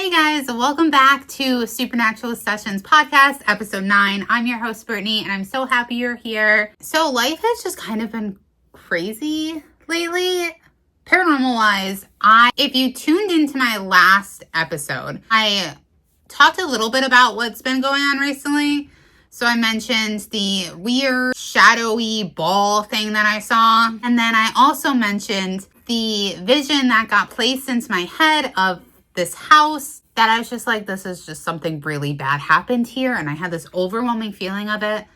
Hey guys, welcome back to Supernatural Sessions podcast, episode 9. I'm your host, Brittany, and I'm so happy you're here. So life has just kind of been crazy lately, paranormal-wise. If you tuned into my last episode, I talked a little bit about what's been going on recently. So I mentioned the weird, shadowy ball thing that I saw. And then I also mentioned the vision that got placed into my head of this house that I was just like, this is just something really bad happened here. And I had this overwhelming feeling of it.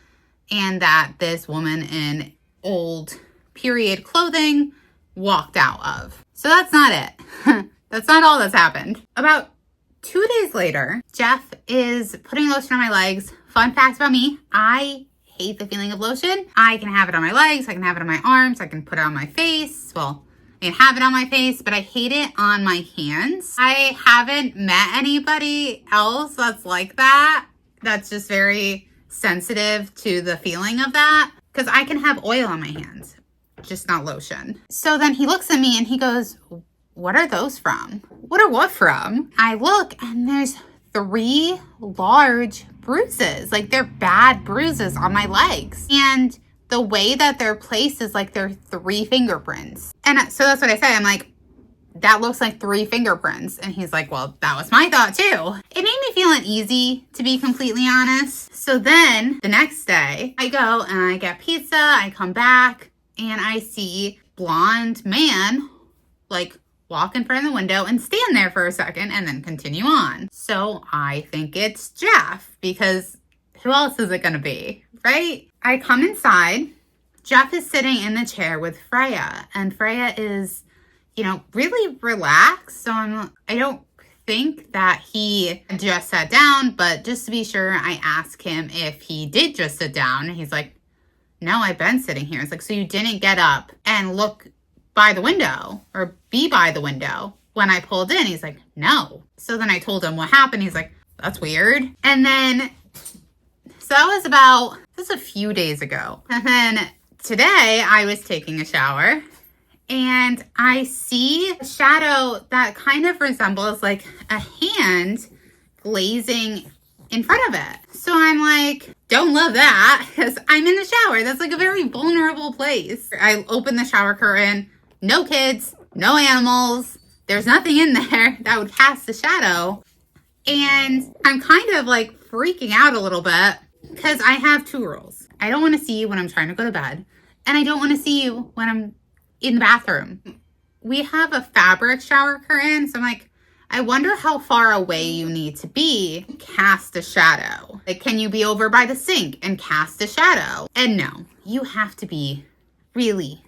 And that this woman in old period clothing walked out of. So that's not it. That's not all that's happened. About 2 days later, Jeff is putting lotion on my legs. Fun fact about me, I hate the feeling of lotion. I can have it on my legs, I can have it on my arms, I can put it on my face. Well, I can have it on my face, but I hate it on my hands. I haven't met anybody else that's like that. That's just very sensitive to the feeling of that. Because I can have oil on my hands, just not lotion. So then he looks at me and he goes, what are those from? What are what from? I look and there's 3 large bruises. Like they're bad bruises on my legs. And the way that they're placed is like they're 3 fingerprints. And so that's what I say. I'm like, that looks like 3 fingerprints. And he's like, well, that was my thought too. It made me feel uneasy, to be completely honest. So then the next day I go and I get pizza. I come back and I see blonde man like walk in front of the window and stand there for a second and then continue on. So I think it's Jeff, because who else is it going to be, right? I come inside. Jeff is sitting in the chair with Freya, and Freya is, really relaxed. So I don't think that he just sat down, but just to be sure, I asked him if he did just sit down. And he's like, no, I've been sitting here. It's like, so you didn't get up and look by the window or be by the window when I pulled in? He's like, no. So then I told him what happened. He's like, that's weird. And then, so that was a few days ago. And then today I was taking a shower and I see a shadow that kind of resembles like a hand glazing in front of it. So I'm like, don't love that, because I'm in the shower. That's like a very vulnerable place. I open the shower curtain, no kids, no animals. There's nothing in there that would cast a shadow. And I'm kind of like freaking out a little bit because I have 2 rules. I don't want to see you when I'm trying to go to bed. And I don't want to see you when I'm in the bathroom. We have a fabric shower curtain. So I'm like, I wonder how far away you need to be to cast a shadow. Like, can you be over by the sink and cast a shadow? And no, you have to be really,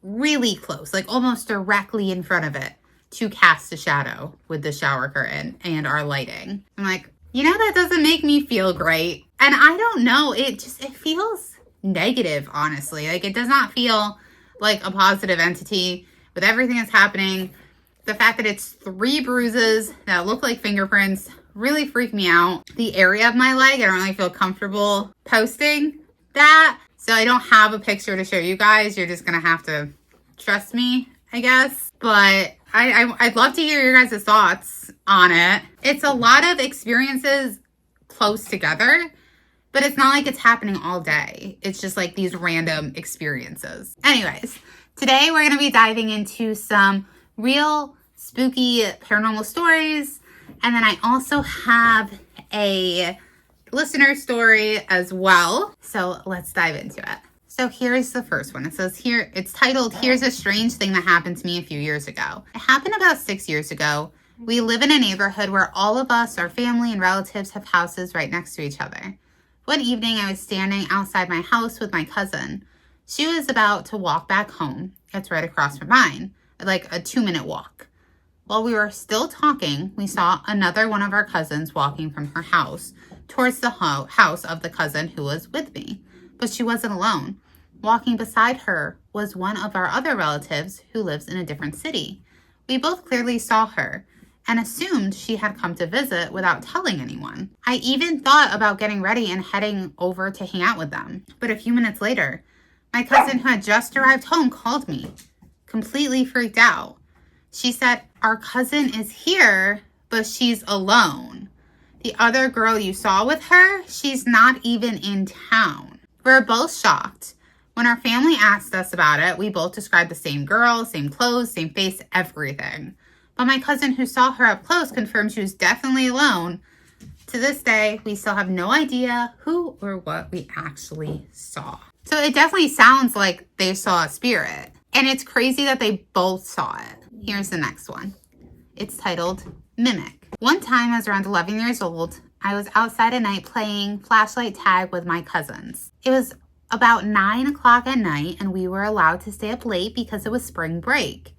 really close, like almost directly in front of it to cast a shadow with the shower curtain and our lighting. I'm like, that doesn't make me feel great. And I don't know, it feels negative, honestly. Like, it does not feel like a positive entity with everything that's happening. The fact that it's 3 bruises that look like fingerprints really freaked me out. The area of my leg, I don't really feel comfortable posting that. So I don't have a picture to show you guys. You're just going to have to trust me, I guess. But I'd love to hear your guys' thoughts on it. It's a lot of experiences close together, but it's not like it's happening all day. It's just like these random experiences. Anyways, today we're going to be diving into some real spooky paranormal stories. And then I also have a listener story as well. So let's dive into it. So here's the first one. It says here, it's titled, Here's a Strange Thing That Happened to Me a Few Years Ago. It happened about 6 years ago. We live in a neighborhood where all of us, our family and relatives, have houses right next to each other. One evening, I was standing outside my house with my cousin. She was about to walk back home. It's right across from mine, like a 2-minute walk. While we were still talking, we saw another one of our cousins walking from her house towards the house of the cousin who was with me. But she wasn't alone. Walking beside her was one of our other relatives who lives in a different city. We both clearly saw her and assumed she had come to visit without telling anyone. I even thought about getting ready and heading over to hang out with them. But a few minutes later, my cousin who had just arrived home called me, completely freaked out. She said, our cousin is here, but she's alone. The other girl you saw with her, she's not even in town. We're both shocked. When our family asked us about it, we both described the same girl, same clothes, same face, everything. But my cousin who saw her up close confirmed she was definitely alone. To this day, we still have no idea who or what we actually saw. So it definitely sounds like they saw a spirit. And it's crazy that they both saw it. Here's the next one. It's titled Mimic. One time I was around 11 years old. I was outside at night playing flashlight tag with my cousins. It was about 9 o'clock at night and we were allowed to stay up late because it was spring break.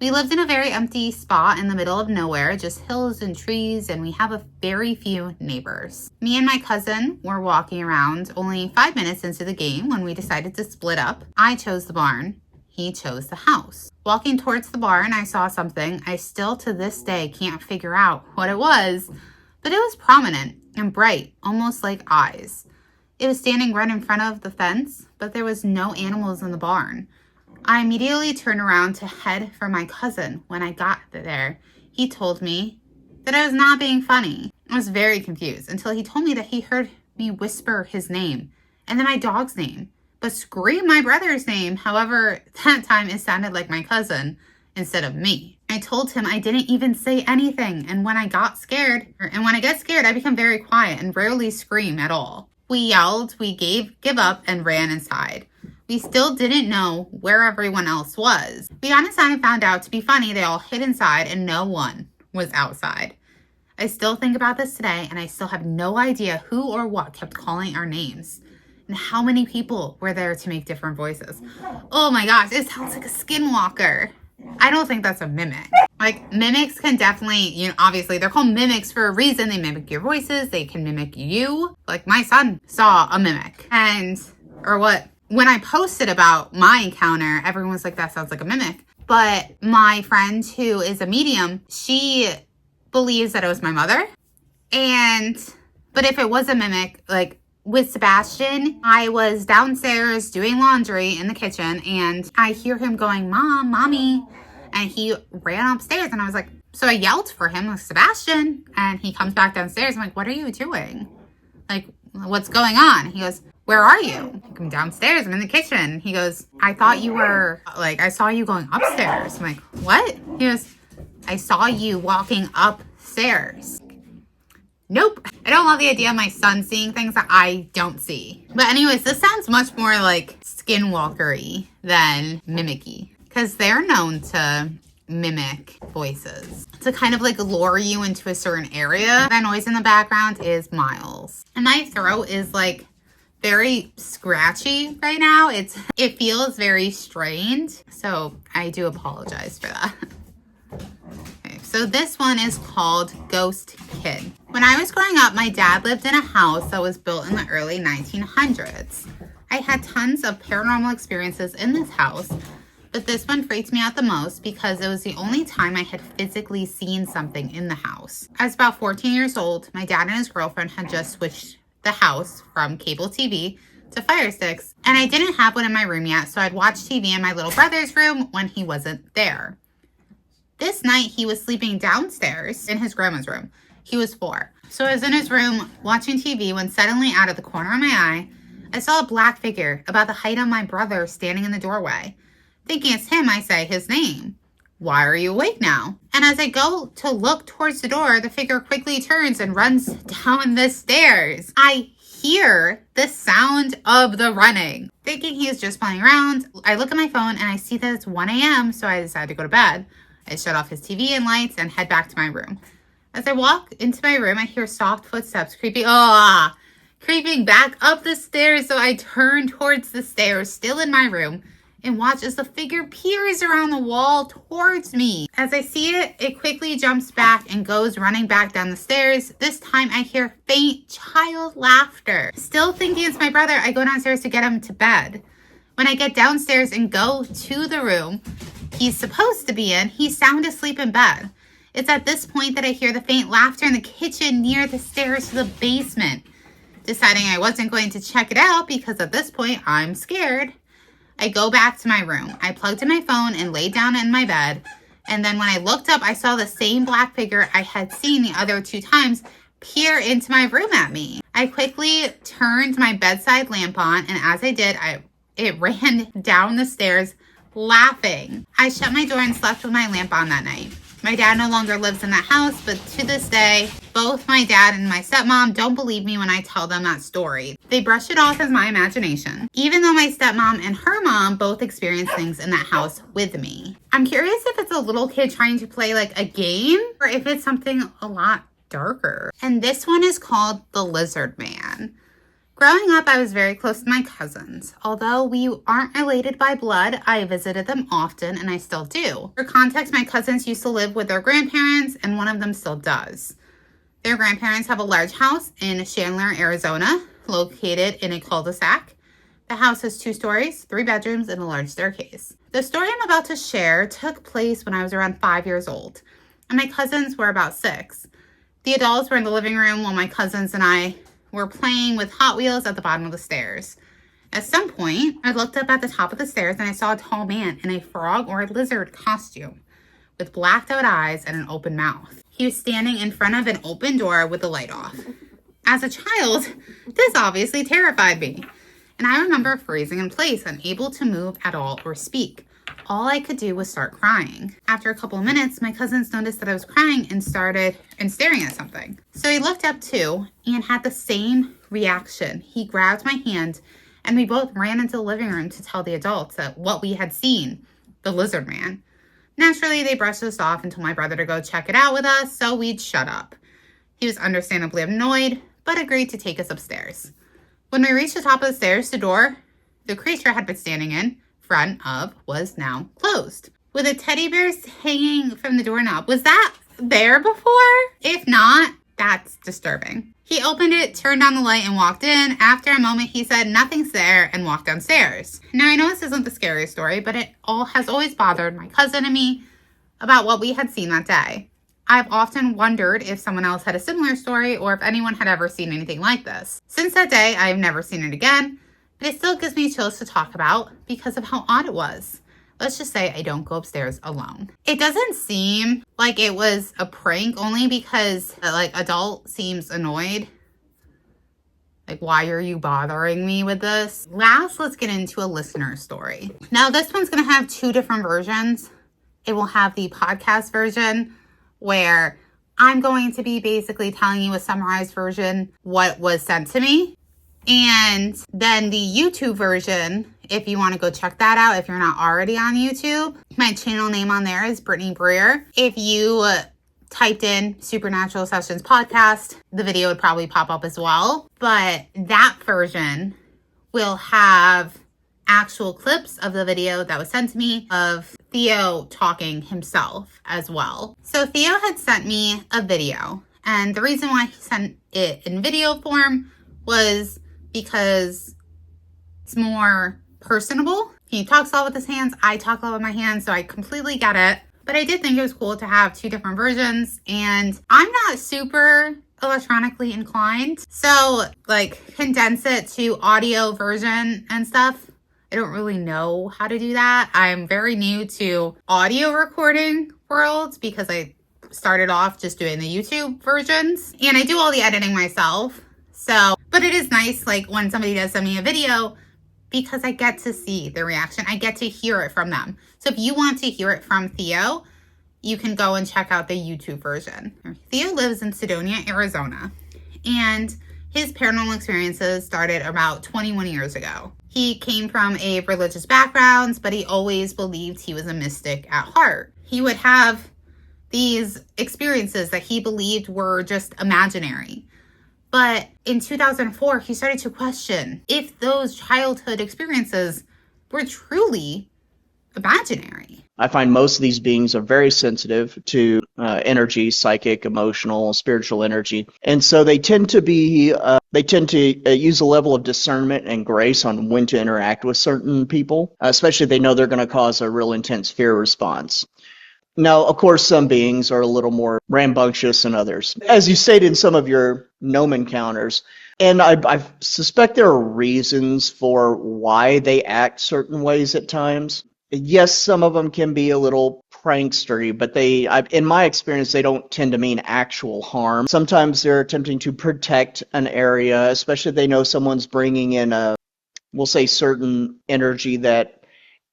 We lived in a very empty spot in the middle of nowhere, just hills and trees, and we have a very few neighbors. Me and my cousin were walking around only 5 minutes into the game when we decided to split up. I chose the barn. He chose the house. Walking towards the barn, I saw something I still to this day can't figure out what it was, but it was prominent and bright, almost like eyes. It was standing right in front of the fence, but there was no animals in the barn. I immediately turned around to head for my cousin. When I got there, he told me that I was not being funny. I was very confused until he told me that he heard me whisper his name and then my dog's name, but scream my brother's name. However, that time it sounded like my cousin instead of me. I told him I didn't even say anything, and when I get scared, I become very quiet and rarely scream at all. We yelled, we give up, and ran inside. We still didn't know where everyone else was. We on inside found out to be funny, they all hid inside and no one was outside. I still think about this today and I still have no idea who or what kept calling our names and how many people were there to make different voices. Oh my gosh, it sounds like a skinwalker. I don't think that's a mimic. Like, mimics can definitely, obviously they're called mimics for a reason. They mimic your voices. They can mimic you. Like, my son saw a mimic when I posted about my encounter, everyone was like, that sounds like a mimic. But my friend who is a medium, she believes that it was my mother. But if it was a mimic, like with Sebastian, I was downstairs doing laundry in the kitchen and I hear him going, Mom, Mommy. And he ran upstairs and I was like, so I yelled for him, like, Sebastian. And he comes back downstairs. I'm like, what are you doing? Like, what's going on? He goes, where are you? I'm downstairs. I'm in the kitchen. He goes, I thought you were, I saw you going upstairs. I'm like, what? He goes, I saw you walking upstairs. Nope. I don't love the idea of my son seeing things that I don't see. But anyways, this sounds much more like skinwalker-y than mimicky. Because they're known to mimic voices to kind of like lure you into a certain area. That noise in the background is Miles. And my throat is like very scratchy right now. It feels very strained. So I do apologize for that. Okay, so this one is called Ghost Kid. When I was growing up, my dad lived in a house that was built in the early 1900s. I had tons of paranormal experiences in this house, but this one freaked me out the most because it was the only time I had physically seen something in the house. I was about 14 years old. My dad and his girlfriend had just switched the house from cable TV to Fire Sticks, and I didn't have one in my room yet, so I'd watch TV in my little brother's room when he wasn't there. This night, he was sleeping downstairs in his grandma's room. He was 4. So I was in his room watching TV when suddenly out of the corner of my eye, I saw a black figure about the height of my brother standing in the doorway. Thinking it's him, I say his name. Why are you awake now? And as I go to look towards the door, the figure quickly turns and runs down the stairs. I hear the sound of the running. Thinking he's just playing around, I look at my phone and I see that it's 1 a.m., so I decide to go to bed. I shut off his TV and lights and head back to my room. As I walk into my room, I hear soft footsteps creeping back up the stairs, so I turn towards the stairs, still in my room, and watch as the figure peers around the wall towards me. As I see it, it quickly jumps back and goes running back down the stairs. This time I hear faint child laughter. Still thinking it's my brother, I go downstairs to get him to bed. When I get downstairs and go to the room he's supposed to be in, he's sound asleep in bed. It's at this point that I hear the faint laughter in the kitchen near the stairs to the basement. Deciding I wasn't going to check it out because at this point I'm scared, I go back to my room. I plugged in my phone and laid down in my bed And then when I looked up, I saw the same black figure I had seen the other 2 times peer into my room at me. I quickly turned my bedside lamp on, and as I did, it ran down the stairs laughing. I shut my door and slept with my lamp on that night. My dad no longer lives in that house, but to this day, both my dad and my stepmom don't believe me when I tell them that story. They brush it off as my imagination, even though my stepmom and her mom both experienced things in that house with me. I'm curious if it's a little kid trying to play like a game or if it's something a lot darker. And this one is called The Lizard Man. Growing up, I was very close to my cousins. Although we aren't related by blood, I visited them often, and I still do. For context, my cousins used to live with their grandparents, and one of them still does. Their grandparents have a large house in Chandler, Arizona, located in a cul-de-sac. The house has 2 stories, 3 bedrooms, and a large staircase. The story I'm about to share took place when I was around 5 years old, and my cousins were about 6. The adults were in the living room while my cousins and I were playing with Hot Wheels at the bottom of the stairs. At some point, I looked up at the top of the stairs and I saw a tall man in a frog or a lizard costume with blacked out eyes and an open mouth. He was standing in front of an open door with the light off. As a child, this obviously terrified me, and I remember freezing in place, unable to move at all or speak. All I could do was start crying. After a couple of minutes, my cousins noticed that I was crying and started staring at something. So he looked up too and had the same reaction. He grabbed my hand and we both ran into the living room to tell the adults that what we had seen, the lizard man. Naturally, they brushed us off and told my brother to go check it out with us, so we'd shut up. He was understandably annoyed, but agreed to take us upstairs. When we reached the top of the stairs, the door the creature had been standing in front of was now closed, with a teddy bear hanging from the doorknob. Was that there before? If not, that's disturbing. He opened it, turned on the light, and walked in. After a moment, he said, "Nothing's there," and walked downstairs. Now, I know this isn't the scariest story, but it all has always bothered my cousin and me about what we had seen that day. I've often wondered if someone else had a similar story or if anyone had ever seen anything like this. Since that day, I have never seen it again, but it still gives me chills to talk about because of how odd it was. Let's just say I don't go upstairs alone. It doesn't seem like it was a prank, only because adult seems annoyed. Like, why are you bothering me with this? Last, let's get into a listener story. Now, this one's going to have 2 different versions. It will have the podcast version where I'm going to be basically telling you a summarized version, what was sent to me. And then the YouTube version, if you want to go check that out, if you're not already on YouTube, my channel name on there is Brittany and Briere. If you typed in Supernatural Sessions podcast, the video would probably pop up as well. But that version will have actual clips of the video that was sent to me of Theo talking himself as well. So Theo had sent me a video, and the reason why he sent it in video form was because it's more personable. He talks a lot with his hands. I talk a lot with my hands, so I completely get it. But I did think it was cool to have 2 different versions, and I'm not super electronically inclined. So condense it to audio version and stuff. I don't really know how to do that. I'm very new to audio recording worlds because I started off just doing the YouTube versions, and I do all the editing myself. So, but it is nice when somebody does send me a video because I get to see the reaction. I get to hear it from them. So if you want to hear it from Theo, you can go and check out the YouTube version. Theo lives in Sedona, Arizona, and his paranormal experiences started about 21 years ago. He came from a religious background, but he always believed he was a mystic at heart. He would have these experiences that he believed were just imaginary. But in 2004, he started to question if those childhood experiences were truly imaginary. I find most of these beings are very sensitive to energy, psychic, emotional, spiritual energy. And so they tend to use a level of discernment and grace on when to interact with certain people, especially if they know they're going to cause a real intense fear response. Now, of course, some beings are a little more rambunctious than others, as you stated in some of your gnome encounters. And I suspect there are reasons for why they act certain ways at times. Yes, some of them can be a little prankstery, but in my experience, they don't tend to mean actual harm. Sometimes they're attempting to protect an area, especially if they know someone's bringing in we'll say, certain energy that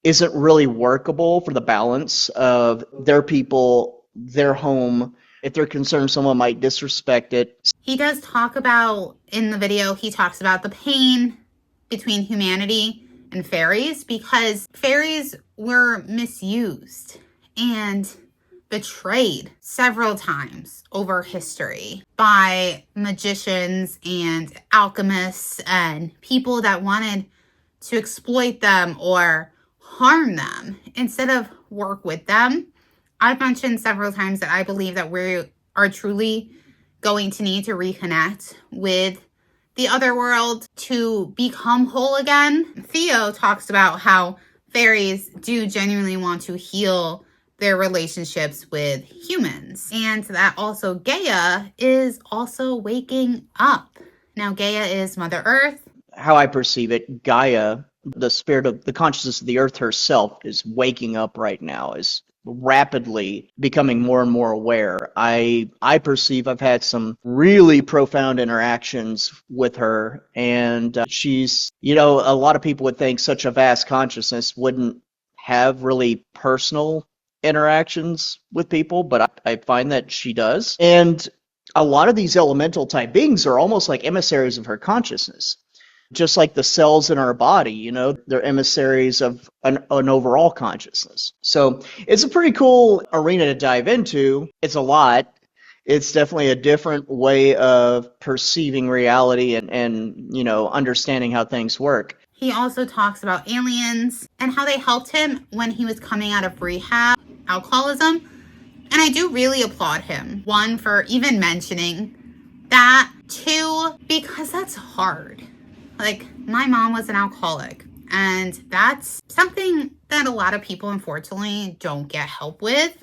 isn't really workable for the balance of their people, their home. If they're concerned someone might disrespect it. He does talk about, in the video, he talks about the pain between humanity and fairies, because fairies were misused and betrayed several times over history by magicians and alchemists and people that wanted to exploit them or harm them instead of work with them. I've mentioned several times that I believe that we are truly going to need to reconnect with the other world to become whole again. Theo talks about how fairies do genuinely want to heal their relationships with humans, and that also Gaia is also waking up. Now, Gaia is Mother Earth. How I perceive it, Gaia, the spirit of the consciousness of the earth herself, is waking up right now, is rapidly becoming more and more aware. I perceive I've had some really profound interactions with her, and she's, a lot of people would think such a vast consciousness wouldn't have really personal interactions with people, but I find that she does. And a lot of these elemental type beings are almost like emissaries of her consciousness. Just like the cells in our body, they're emissaries of an overall consciousness. So it's a pretty cool arena to dive into. It's a lot. It's definitely a different way of perceiving reality and understanding how things work. He also talks about aliens and how they helped him when he was coming out of rehab, alcoholism. And I do really applaud him. One, for even mentioning that. Two, because that's hard. Like, my mom was an alcoholic, and that's something that a lot of people, unfortunately, don't get help with.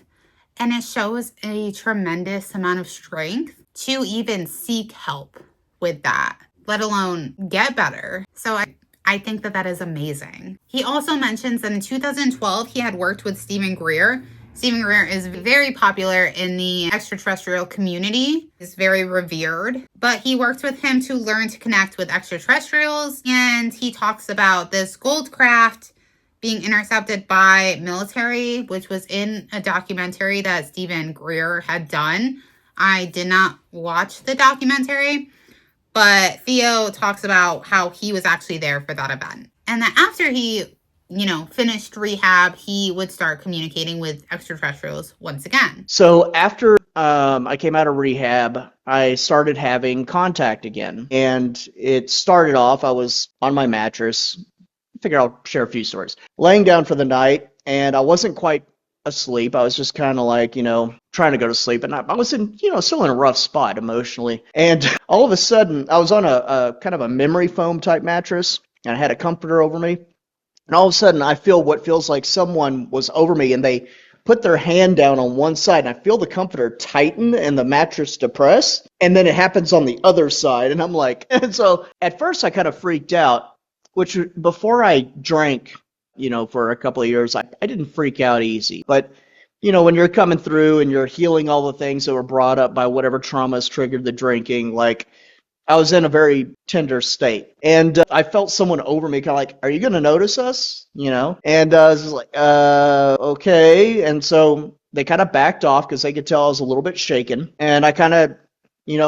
And it shows a tremendous amount of strength to even seek help with that, let alone get better. So I think that is amazing. He also mentions that in 2012, he had worked with Stephen Briere. Stephen Briere is very popular in the extraterrestrial community. He's very revered. But he worked with him to learn to connect with extraterrestrials. And he talks about this gold craft being intercepted by military, which was in a documentary that Stephen Briere had done. I did not watch the documentary, but Theo talks about how he was actually there for that event. And that after he finished rehab, he would start communicating with extraterrestrials once again. So after I came out of rehab, I started having contact again. And it started off, I was on my mattress. I figure I'll share a few stories. Laying down for the night, and I wasn't quite asleep. I was just kind of like, trying to go to sleep. And I was in, still in a rough spot emotionally. And all of a sudden, I was on a kind of a memory foam type mattress, and I had a comforter over me. And all of a sudden, I feel what feels like someone was over me, and they put their hand down on one side, and I feel the comforter tighten and the mattress depress, and then it happens on the other side, and I'm like, and so at first I kind of freaked out, which before I drank, for a couple of years, I didn't freak out easy. But, when you're coming through and you're healing all the things that were brought up by whatever traumas triggered the drinking, like, I was in a very tender state, and I felt someone over me, kind of like, "Are you going to notice us?" And I was just like, "Okay." And so they kind of backed off because they could tell I was a little bit shaken, and I kind of,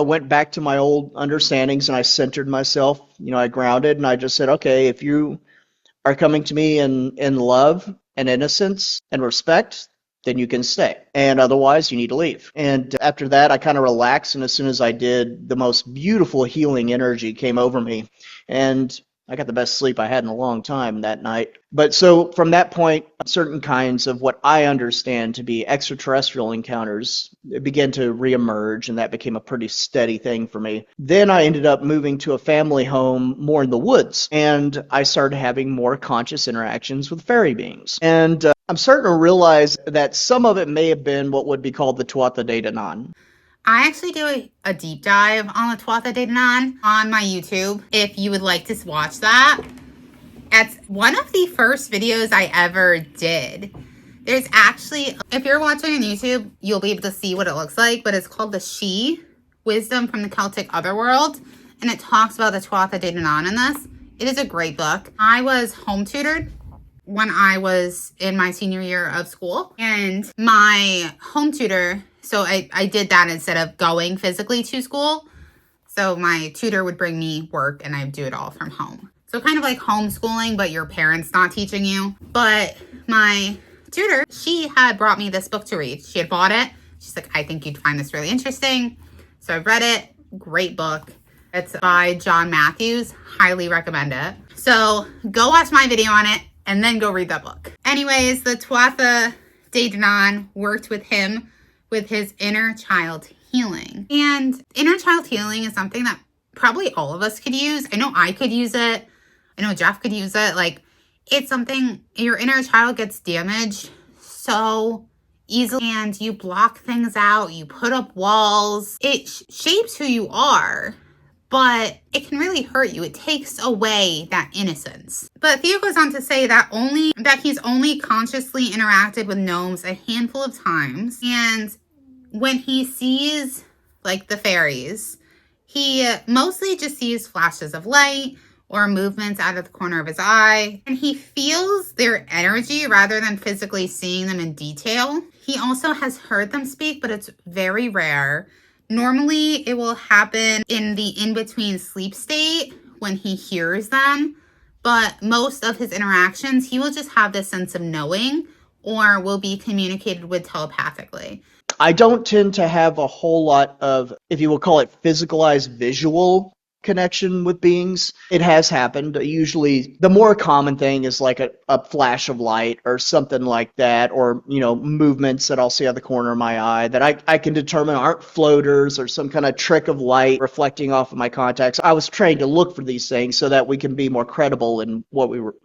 went back to my old understandings, and I centered myself. I grounded, and I just said, "Okay, if you are coming to me in love and innocence and respect, then you can stay. And otherwise, you need to leave." And after that, I kind of relaxed. And as soon as I did, the most beautiful healing energy came over me. And I got the best sleep I had in a long time that night. But so from that point, certain kinds of what I understand to be extraterrestrial encounters began to reemerge, and that became a pretty steady thing for me. Then I ended up moving to a family home more in the woods, and I started having more conscious interactions with fairy beings. And I'm starting to realize that some of it may have been what would be called the Tuatha De Danann. I actually do a deep dive on the Tuatha De Danann on my YouTube, if you would like to watch that. It's one of the first videos I ever did, There's actually, if you're watching on YouTube, you'll be able to see what it looks like, but it's called the She, Wisdom from the Celtic Otherworld, and it talks about the Tuatha De Danann in this. It is a great book. I was home tutored when I was in my senior year of school, and my home tutor, so I did that instead of going physically to school. So my tutor would bring me work and I'd do it all from home. So kind of like homeschooling, but your parents not teaching you. But my tutor, she had brought me this book to read. She had bought it. She's like, I think you'd find this really interesting. So I read it. Great book. It's by John Matthews. Highly recommend it. So go watch my video on it and then go read that book. Anyways, the Tuatha De Danann worked with him with his inner child healing. And inner child healing is something that probably all of us could use. I know I could use it. I know Jeff could use it. Like, it's something, your inner child gets damaged so easily and you block things out. You put up walls. It shapes who you are, but it can really hurt you. It takes away that innocence. But Theo goes on to say that he's only consciously interacted with gnomes a handful of times. And when he sees, like, the fairies, he mostly just sees flashes of light or movements out of the corner of his eye. And he feels their energy rather than physically seeing them in detail. He also has heard them speak, but it's very rare. Normally, it will happen in the in-between sleep state when he hears them. But most of his interactions, he will just have this sense of knowing or will be communicated with telepathically. I don't tend to have a whole lot of, if you will call it, physicalized visual connection with beings. It has happened. Usually, the more common thing is like a flash of light or something like that, or, movements that I'll see out of the corner of my eye that I can determine aren't floaters or some kind of trick of light reflecting off of my contacts. I was trained to look for these things so that we can be more credible in what we were,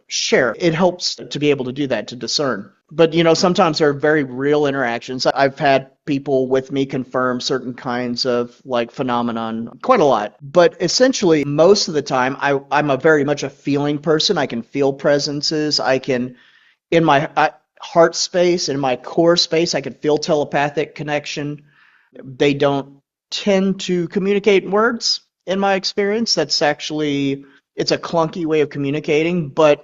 share. It helps to be able to do that, to discern. But, sometimes there are very real interactions. I've had people with me confirm certain kinds of phenomenon quite a lot. But essentially, most of the time, I'm very much a feeling person. I can feel presences. I can, in my heart space, in my core space, I can feel telepathic connection. They don't tend to communicate in words, in my experience. That's actually, it's a clunky way of communicating, but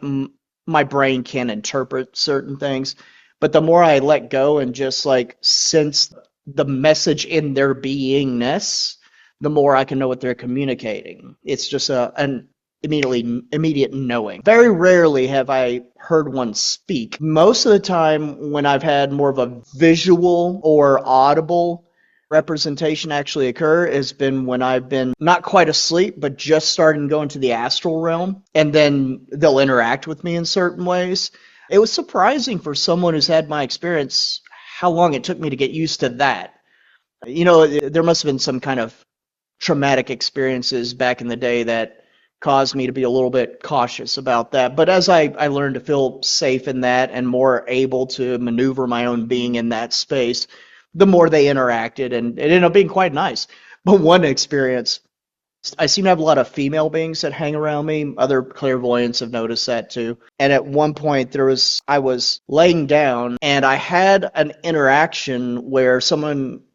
my brain can interpret certain things. But the more I let go and just sense the message in their beingness, the more I can know what they're communicating. It's just an immediate knowing. Very rarely have I heard one speak. Most of the time when I've had more of a visual or audible representation actually occur has been when I've been not quite asleep, but just starting to go into the astral realm, and then they'll interact with me in certain ways. It was surprising for someone who's had my experience how long it took me to get used to that. There must have been some kind of traumatic experiences back in the day that caused me to be a little bit cautious about that. But as I learned to feel safe in that and more able to maneuver my own being in that space, the more they interacted, and it ended up being quite nice. But one experience, I seem to have a lot of female beings that hang around me. Other clairvoyants have noticed that too. And at one point I was laying down and I had an interaction where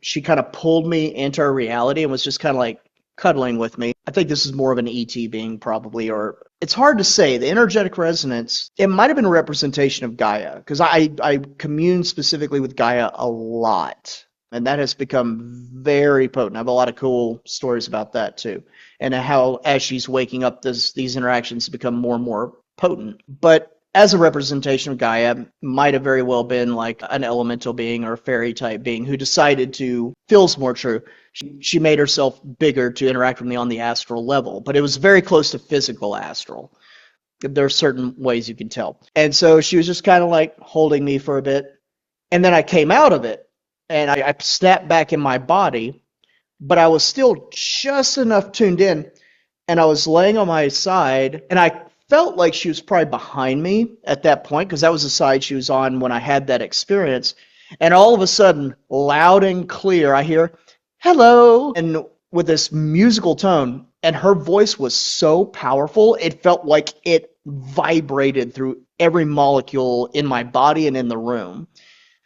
she kind of pulled me into her reality and was just kind of cuddling with me. I think this is more of an ET being probably, or it's hard to say. The energetic resonance, it might have been a representation of Gaia, because I commune specifically with Gaia a lot. And that has become very potent. I have a lot of cool stories about that too. And how, as she's waking up, these interactions become more and more potent. But as a representation of Gaia, might have very well been an elemental being or a fairy type being who decided to, feels more true, she made herself bigger to interact with me on the astral level. But it was very close to physical astral. There are certain ways you can tell. And so she was just kind of holding me for a bit. And then I came out of it. And I snapped back in my body, but I was still just enough tuned in, and I was laying on my side, and I felt like she was probably behind me at that point, because that was the side she was on when I had that experience. And all of a sudden, loud and clear, I hear, "Hello," and with this musical tone, and her voice was so powerful, it felt like it vibrated through every molecule in my body and in the room.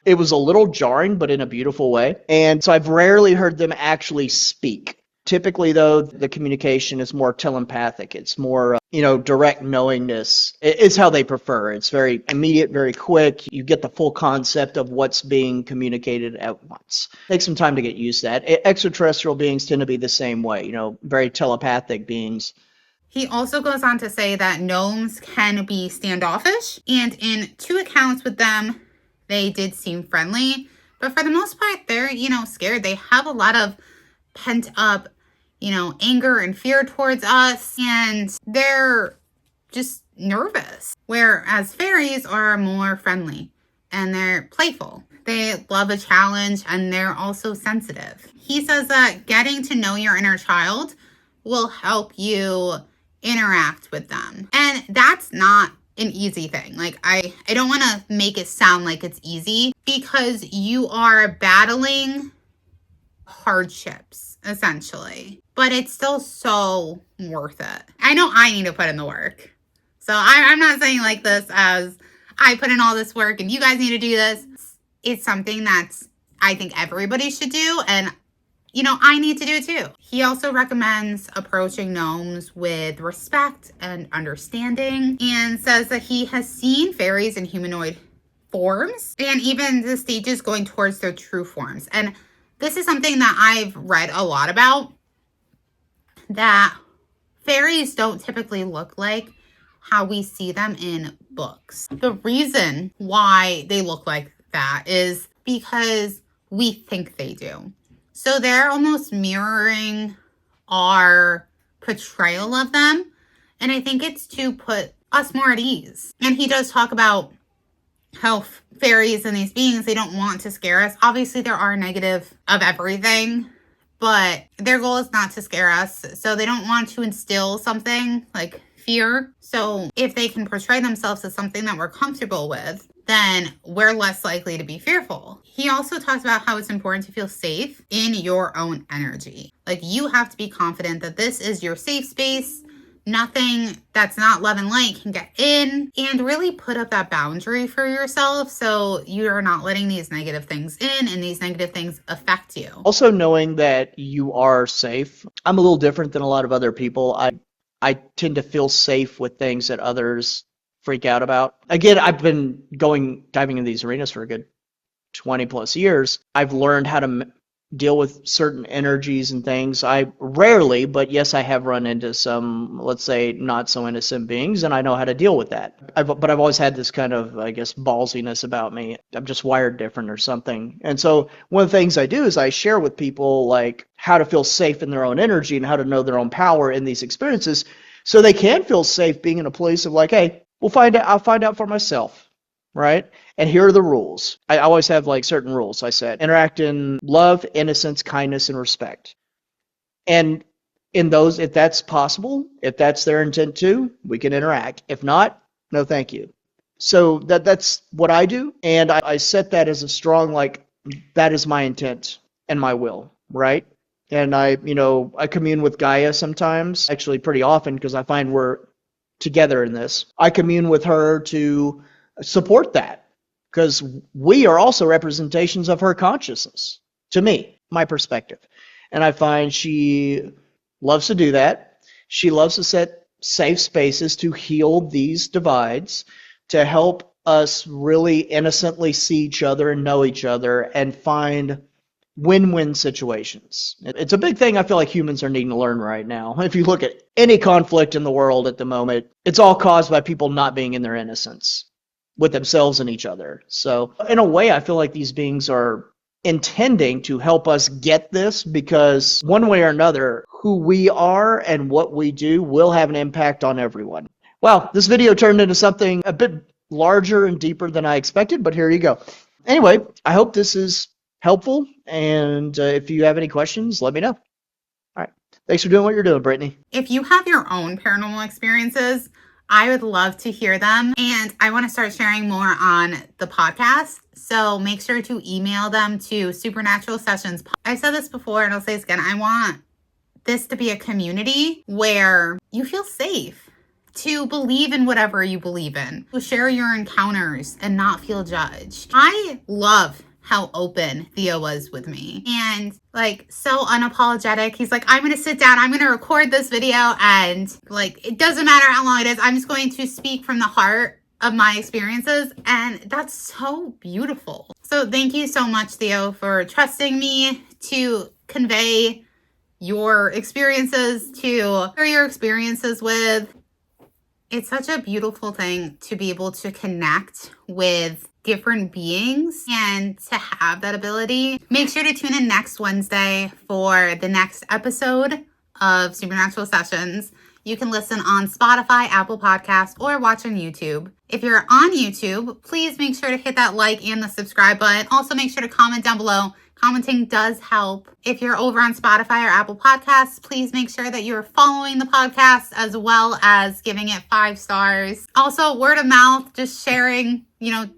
It was a little jarring, but in a beautiful way. And so I've rarely heard them actually speak. Typically, though, the communication is more telepathic. It's more, direct knowingness is how they prefer. It's very immediate, very quick. You get the full concept of what's being communicated at once. Takes some time to get used to that. Extraterrestrial beings tend to be the same way, very telepathic beings. He also goes on to say that gnomes can be standoffish, and in 2 accounts with them, they did seem friendly, but for the most part, they're, scared. They have a lot of pent up, anger and fear towards us, and they're just nervous. Whereas fairies are more friendly and they're playful. They love a challenge and they're also sensitive. He says that getting to know your inner child will help you interact with them. And that's not an easy thing. Like, I don't want to make it sound like it's easy, because you are battling hardships, essentially. But it's still so worth it. I know I need to put in the work. So I'm not saying like this as I put in all this work and you guys need to do this. It's something that's, I think everybody should do. And I need to do it too. He also recommends approaching gnomes with respect and understanding, and says that he has seen fairies in humanoid forms and even the stages going towards their true forms. And this is something that I've read a lot about, that fairies don't typically look like how we see them in books. The reason why they look like that is because we think they do. So they're almost mirroring our portrayal of them. And I think it's to put us more at ease. And he does talk about how fairies and these beings, they don't want to scare us. Obviously, there are negative of everything, but their goal is not to scare us. So they don't want to instill something like fear. So if they can portray themselves as something that we're comfortable with, then we're less likely to be fearful. He also talks about how it's important to feel safe in your own energy. Like, you have to be confident that this is your safe space. Nothing that's not love and light can get in, and really put up that boundary for yourself so you're not letting these negative things in and these negative things affect you. Also knowing that you are safe. I'm a little different than a lot of other people. I tend to feel safe with things that others freak out about. Again, I've been diving in these arenas for a good 20 plus years. I've learned how to deal with certain energies and things. I rarely, but yes, I have run into some, let's say, not so innocent beings, and I know how to deal with that. But I've always had this kind of, I guess, ballsiness about me. I'm just wired different or something. And so one of the things I do is I share with people like how to feel safe in their own energy and how to know their own power in these experiences, so they can feel safe being in a place of like, hey, I'll find out for myself, right? And here are the rules. I always have like certain rules. I said, interact in love, innocence, kindness, and respect. And in those, if that's possible, if that's their intent too, we can interact. If not, no thank you. So that's what I do. And I set that as a strong, like, that is my intent and my will, right? And I commune with Gaia sometimes, actually pretty often, because I find we're together in this. I commune with her to support that, because we are also representations of her consciousness, to me, my perspective. And I find she loves to do that. She loves to set safe spaces to heal these divides, to help us really innocently see each other and know each other and find win-win situations. It's a big thing I feel like humans are needing to learn right now. If you look at any conflict in the world at the moment, it's all caused by people not being in their innocence with themselves and each other. So in a way, I feel like these beings are intending to help us get this, because one way or another, who we are and what we do will have an impact on everyone. Wow, this video turned into something a bit larger and deeper than I expected, but here you go. Anyway, I hope this is helpful, and if you have any questions, let me know. All right. Thanks for doing what you're doing, Brittany. If you have your own paranormal experiences, I would love to hear them, and I want to start sharing more on the podcast. So make sure to email them to Supernatural Sessions. I've said this before, and I'll say this again. I want this to be a community where you feel safe to believe in whatever you believe in, to share your encounters and not feel judged. I love how open Theo was with me and like so unapologetic. He's like, I'm going to sit down, I'm going to record this video, and like, it doesn't matter how long it is. I'm just going to speak from the heart of my experiences. And that's so beautiful. So thank you so much, Theo, for trusting me to convey your experiences, to share your experiences with. It's such a beautiful thing to be able to connect with different beings and to have that ability. Make sure to tune in next Wednesday for the next episode of Supernatural Sessions. You can listen on Spotify, Apple Podcasts, or watch on YouTube. If you're on YouTube, please make sure to hit that like and the subscribe button. Also, make sure to comment down below. Commenting does help. If you're over on Spotify or Apple Podcasts, please make sure that you're following the podcast as well as giving it 5 stars. Also, word of mouth, just sharing,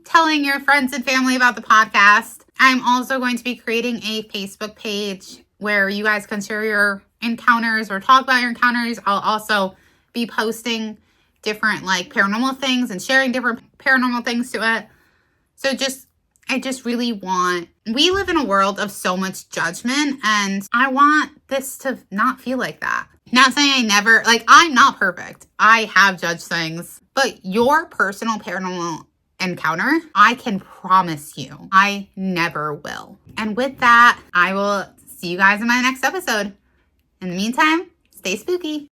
telling your friends and family about the podcast. I'm also going to be creating a Facebook page where you guys can share your encounters or talk about your encounters. I'll also be posting different paranormal things and sharing different paranormal things to it. So I just really we live in a world of so much judgment, and I want this to not feel like that. Not saying I'm not perfect. I have judged things, but your personal paranormal encounter, I can promise you, I never will. And with that, I will see you guys in my next episode. In the meantime, stay spooky.